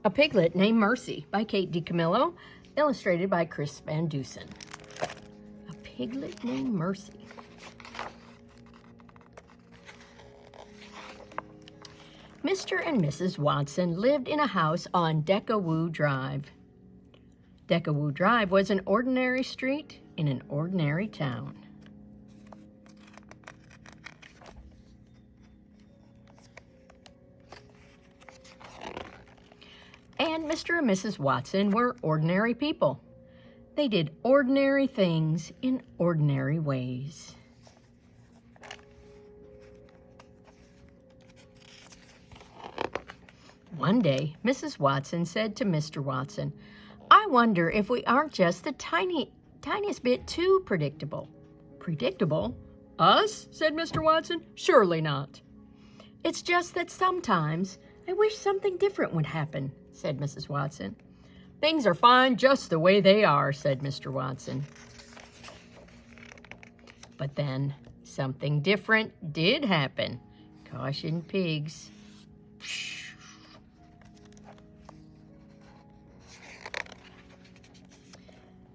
A Piglet Named Mercy by Kate DiCamillo, illustrated by Chris Van Dusen. A Piglet Named Mercy. Mr. and Mrs. Watson lived in a house on DiCamillo Drive. DiCamillo Drive was an ordinary street in an ordinary town. And Mr. and Mrs. Watson were ordinary people. They did ordinary things in ordinary ways. One day, Mrs. Watson said to Mr. Watson, "I wonder if we aren't just the tiniest bit too predictable." "Predictable? Us?" said Mr. Watson. "Surely not." "It's just that sometimes I wish something different would happen," said Mrs. Watson. "Things are fine just the way they are," said Mr. Watson. But then something different did happen. Caution, pigs.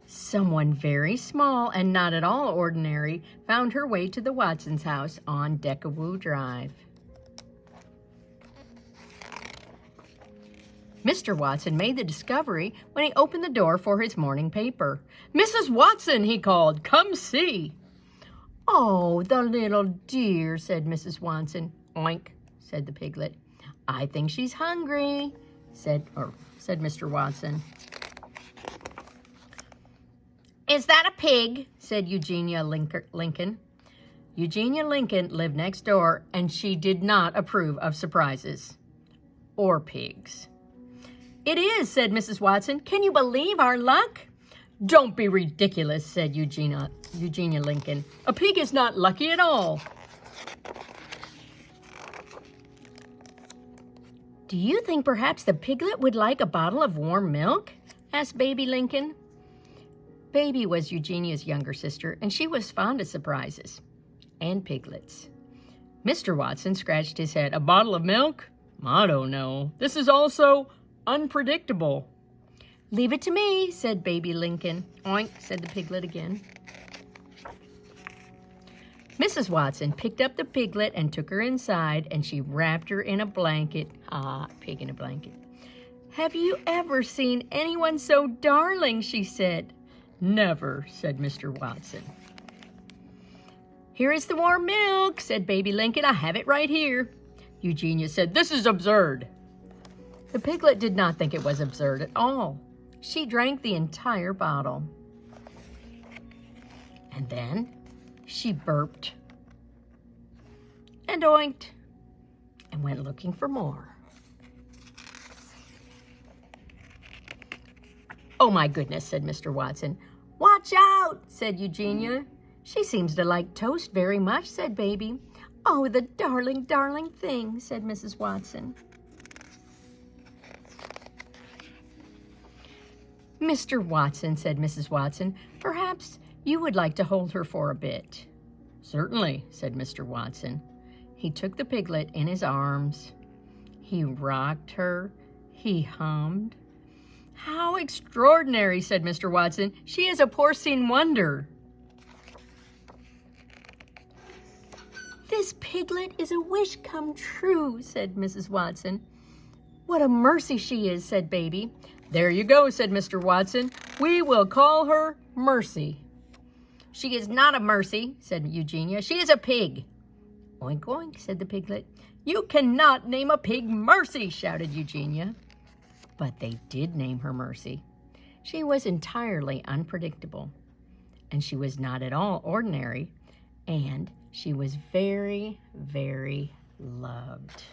Someone very small and not at all ordinary found her way to the Watsons' house on DiCamillo Drive. Mr. Watson made the discovery when he opened the door for his morning paper. "Mrs. Watson," he called, "come see." "Oh, the little dear," said Mrs. Watson. "Oink," said the piglet. "I think she's hungry," said Mr. Watson. "Is that a pig?" said Eugenia Lincoln. Eugenia Lincoln lived next door, and she did not approve of surprises or pigs. "It is," said Mrs. Watson. "Can you believe our luck?" "Don't be ridiculous," said Eugenia Lincoln. "A pig is not lucky at all." "Do you think perhaps the piglet would like a bottle of warm milk?" asked Baby Lincoln. Baby was Eugenia's younger sister, and she was fond of surprises and piglets. Mr. Watson scratched his head. "A bottle of milk? I don't know. This is all so unpredictable." "Leave it to me," said Baby Lincoln. "Oink," said the piglet again. Mrs. Watson picked up the piglet and took her inside, and she wrapped her in a blanket. Ah, pig in a blanket. "Have you ever seen anyone so darling?" she said. "Never," said Mr. Watson. "Here is the warm milk," said Baby Lincoln. "I have it right here." Eugenia said, "This is absurd." The piglet did not think it was absurd at all. She drank the entire bottle. And then she burped and oinked and went looking for more. "Oh my goodness," said Mr. Watson. "Watch out," said Eugenia. "She seems to like toast very much," said Baby. "Oh, the darling, darling thing," said Mrs. Watson. "Mr. Watson," said Mrs. Watson, "perhaps you would like to hold her for a bit." "Certainly," said Mr. Watson. He took the piglet in his arms. He rocked her. He hummed. "How extraordinary," said Mr. Watson. "She is a porcine wonder." "This piglet is a wish come true," said Mrs. Watson. "What a mercy she is," said Baby. "There you go," said Mr. Watson. "We will call her Mercy." "She is not a mercy," said Eugenia. "She is a pig." "Oink, oink," said the piglet. "You cannot name a pig Mercy," shouted Eugenia. But they did name her Mercy. She was entirely unpredictable, and she was not at all ordinary, and she was very, very loved.